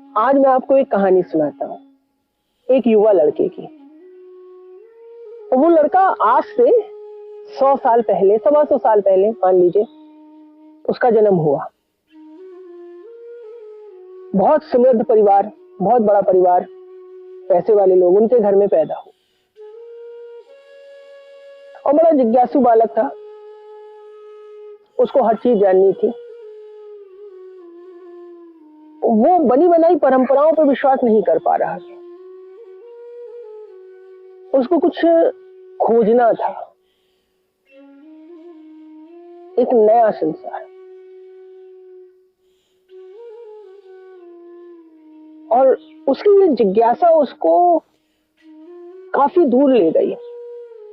आज मैं आपको एक कहानी सुनाता हूँ, एक युवा लड़के की। वो लड़का आज से 100 साल पहले, 125 साल पहले मान लीजिए उसका जन्म हुआ। बहुत समृद्ध परिवार, बहुत बड़ा परिवार, पैसे वाले लोग उनके घर में पैदा हुआ और बड़ा जिज्ञासु बालक था। उसको हर चीज जाननी थी। वो बनी बनाई परंपराओं पर विश्वास नहीं कर पा रहा था। उसको कुछ खोजना था, एक नया संसार। और उसकी ये जिज्ञासा उसको काफी दूर ले गई,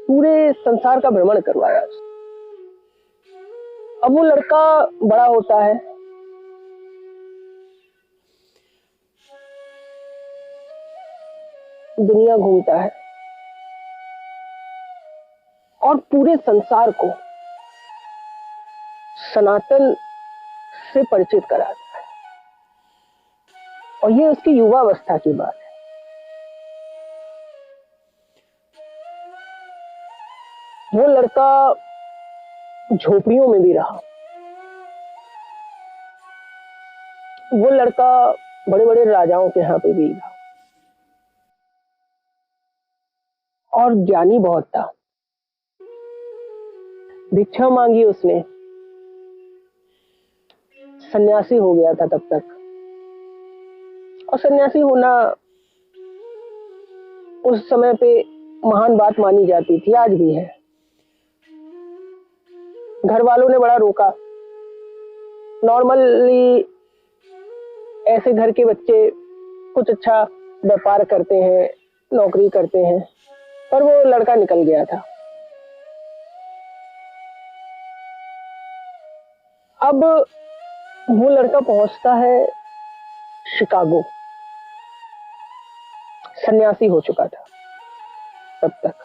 पूरे संसार का भ्रमण करवाया। अब वो लड़का बड़ा होता है, दुनिया घूमता है और पूरे संसार को सनातन से परिचित कराता है। और ये उसकी युवावस्था की बात है। वो लड़का झोपड़ियों में भी रहा। वो लड़का बड़े बड़े राजाओं के यहाँ पे भी रहा और ज्ञानी बहुत था। भिक्षा मांगी उसने, सन्यासी हो गया था तब तक। और सन्यासी होना उस समय पे महान बात मानी जाती थी, आज भी है। घर वालों ने बड़ा रोका। नॉर्मली ऐसे घर के बच्चे कुछ अच्छा व्यापार करते हैं, नौकरी करते हैं, पर वो लड़का निकल गया था। अब वो लड़का पहुंचता है शिकागो। सन्यासी हो चुका था तब तक।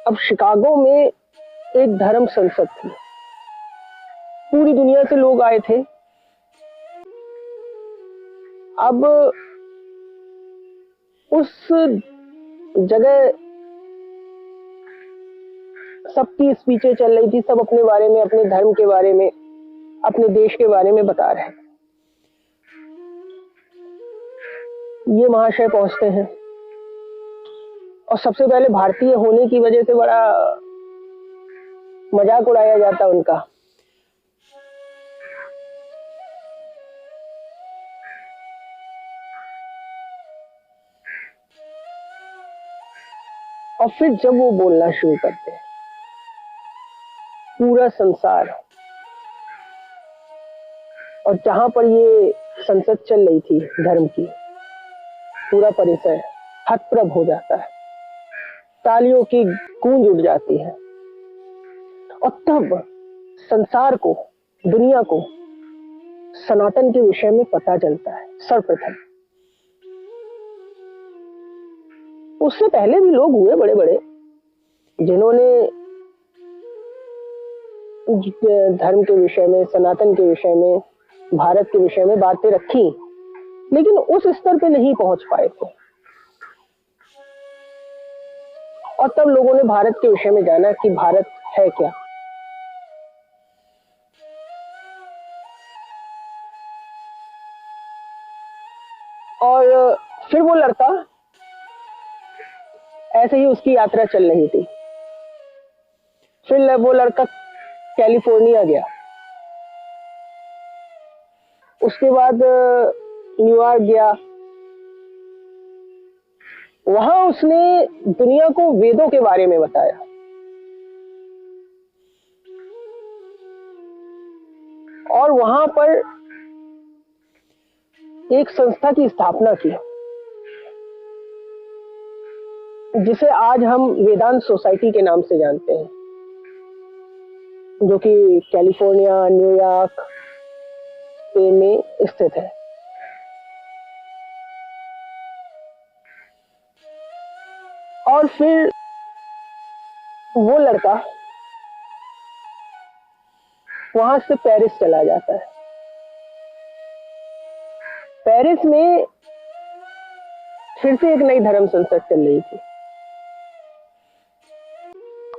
अब शिकागो में एक धर्म संसद थी। पूरी दुनिया से लोग आए थे। अब उस जगह सबकी स्पीचें चल रही थी। सब अपने बारे में, अपने धर्म के बारे में, अपने देश के बारे में बता रहे हैं। ये महाशय पहुंचते हैं और सबसे पहले भारतीय होने की वजह से बड़ा मजाक उड़ाया जाता उनका। और फिर जब वो बोलना शुरू करते हैं, पूरा संसार और जहां पर ये संसद चल रही थी धर्म की, पूरा परिसर हतप्रभ हो जाता है। तालियों की गूंज उठ जाती है। और तब संसार को, दुनिया को सनातन के विषय में पता चलता है सर्वप्रथम। उससे पहले भी लोग हुए बड़े बड़े, जिन्होंने धर्म के विषय में, सनातन के विषय में, भारत के विषय में बातें रखी, लेकिन उस स्तर पे नहीं पहुंच पाए थे। और तब लोगों ने भारत के विषय में जाना कि भारत है क्या। और फिर वो लड़का, ऐसे ही उसकी यात्रा चल रही थी। फिर वो लड़का कैलिफोर्निया गया, उसके बाद न्यूयॉर्क गया। वहां उसने दुनिया को वेदों के बारे में बताया। और वहां पर एक संस्था की स्थापना की, जिसे आज हम वेदांत सोसाइटी के नाम से जानते हैं, जो कि कैलिफोर्निया, न्यूयॉर्क में स्थित है। और फिर वो लड़का वहां से पेरिस चला जाता है। पेरिस में फिर से एक नई धर्म संसद चल रही थी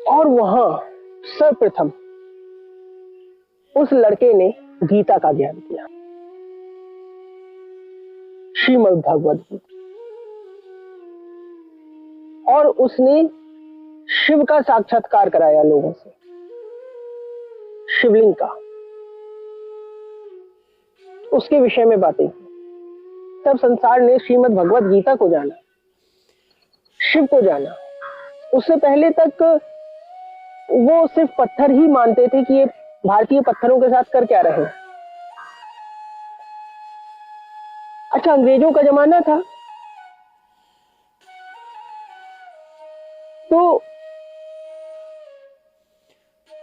और वहां सर्वप्रथम उस लड़के ने गीता का ज्ञान किया, श्रीमद् भगवद गीता, और उसने शिव का साक्षात्कार कराया लोगों से, शिवलिंग का, उसके विषय में बातें की। तब संसार ने श्रीमद् भगवद गीता को जाना, शिव को जाना। उससे पहले तक वो सिर्फ पत्थर ही मानते थे कि ये भारतीय पत्थरों के साथ कर क्या रहे। अच्छा, अंग्रेजों का जमाना था तो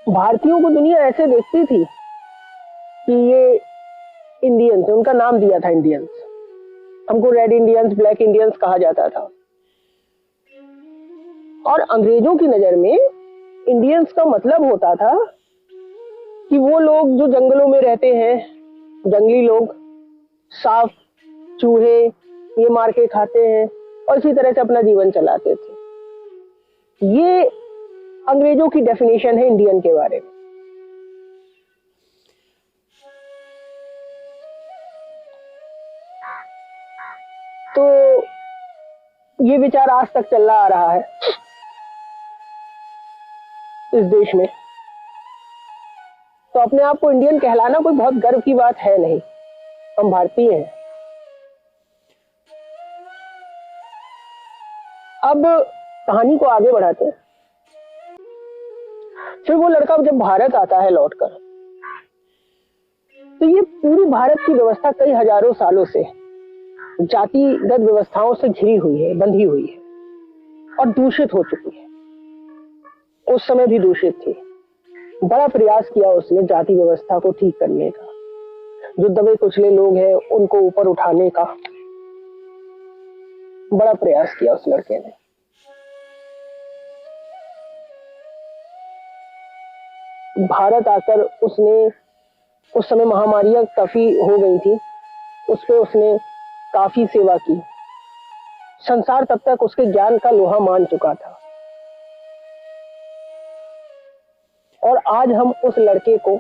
भारतीयों को दुनिया ऐसे देखती थी कि ये इंडियंस, उनका नाम दिया था इंडियंस, हमको रेड इंडियंस, ब्लैक इंडियंस कहा जाता था। और अंग्रेजों की नजर में इंडियंस का मतलब होता था कि वो लोग जो जंगलों में रहते हैं, जंगली लोग, सांप चूहे ये मार के खाते हैं और इसी तरह से अपना जीवन चलाते थे। ये अंग्रेजों की डेफिनेशन है इंडियन के बारे में। तो ये विचार आज तक चल आ रहा है इस देश में। तो अपने आप को इंडियन कहलाना कोई बहुत गर्व की बात है नहीं, हम भारतीय हैं। अब कहानी को आगे बढ़ाते हैं। फिर वो लड़का जब भारत आता है लौटकर, तो ये पूरी भारत की व्यवस्था कई हजारों सालों से जातिगत व्यवस्थाओं से घिरी हुई है, बंधी हुई है और दूषित हो चुकी है। उस समय भी दूषित थी। बड़ा प्रयास किया उसने जाति व्यवस्था को ठीक करने का, जो दबे कुचले लोग हैं उनको ऊपर उठाने का बड़ा प्रयास किया उस लड़के ने। भारत आकर उसने, उस समय महामारियां काफी हो गई थी, उस पे उसने काफी सेवा की। संसार तब तक उसके ज्ञान का लोहा मान चुका था और आज हम उस लड़के को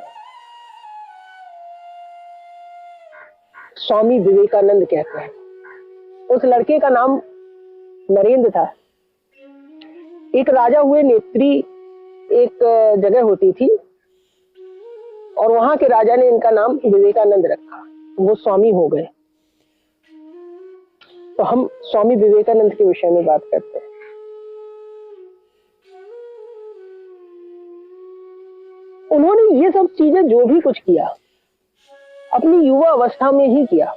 स्वामी विवेकानंद कहते हैं। उस लड़के का नाम नरेंद्र था। एक राजा हुए नेत्री एक जगह होती थी और वहां के राजा ने इनका नाम विवेकानंद रखा, वो स्वामी हो गए। तो हम स्वामी विवेकानंद के विषय में बात करते हैं। उन्होंने ये सब चीजें जो भी कुछ किया अपनी युवा अवस्था में ही किया।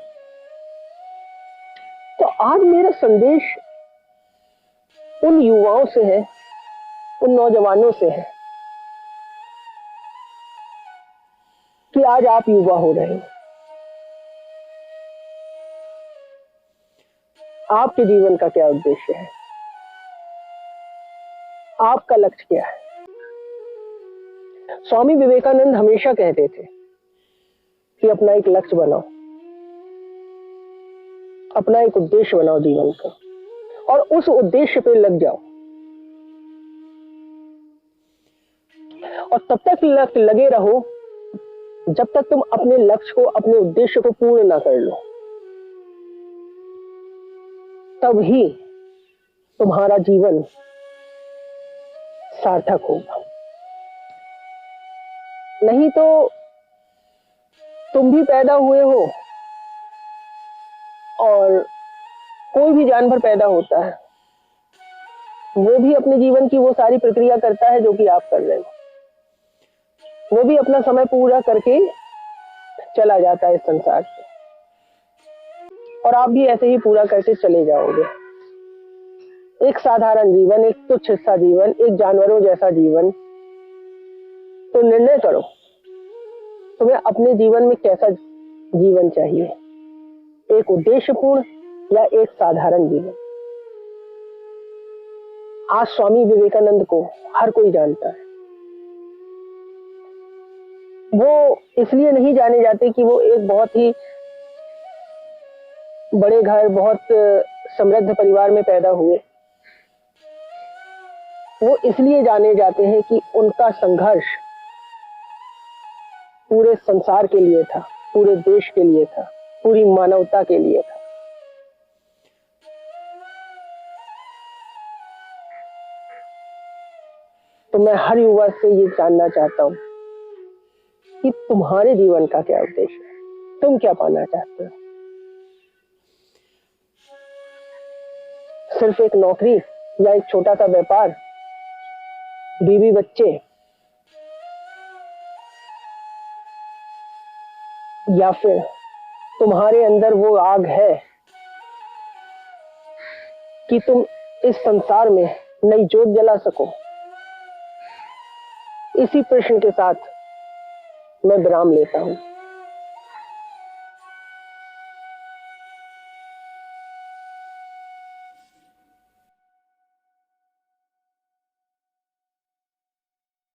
तो आज मेरा संदेश उन युवाओं से है, उन नौजवानों से है कि आज आप युवा हो रहे हो, आपके जीवन का क्या उद्देश्य है, आपका लक्ष्य क्या है। स्वामी विवेकानंद हमेशा कहते थे कि अपना एक लक्ष्य बनाओ, अपना एक उद्देश्य बनाओ जीवन का और उस उद्देश्य पे लग जाओ और तब तक लगे रहो जब तक तुम अपने लक्ष्य को, अपने उद्देश्य को पूर्ण ना कर लो। तब ही तुम्हारा जीवन सार्थक होगा। नहीं तो तुम भी पैदा हुए हो और कोई भी जानवर पैदा होता है, वो भी अपने जीवन की वो सारी प्रक्रिया करता है जो कि आप कर रहे हो। वो भी अपना समय पूरा करके चला जाता है इस संसार से और आप भी ऐसे ही पूरा करके चले जाओगे। एक साधारण जीवन, एक तुच्छ सा जीवन, एक जानवरों जैसा जीवन। तो निर्णय करो तुम्हें अपने जीवन में कैसा जीवन चाहिए, एक उद्देश्यपूर्ण या एक साधारण जीवन। आज स्वामी विवेकानंद को हर कोई जानता है। वो इसलिए नहीं जाने जाते कि वो एक बहुत ही बड़े घर, बहुत समृद्ध परिवार में पैदा हुए। वो इसलिए जाने जाते हैं कि उनका संघर्ष पूरे संसार के लिए था, पूरे देश के लिए था, पूरी मानवता के लिए था। तो मैं हर युवा से ये जानना चाहता हूं कि तुम्हारे जीवन का क्या उद्देश्य है, तुम क्या पाना चाहते हो? सिर्फ एक नौकरी या एक छोटा सा व्यापार, बीवी बच्चे, या फिर तुम्हारे अंदर वो आग है कि तुम इस संसार में नई ज्योत जला सको? इसी प्रश्न के साथ मैं विराम लेता हूं।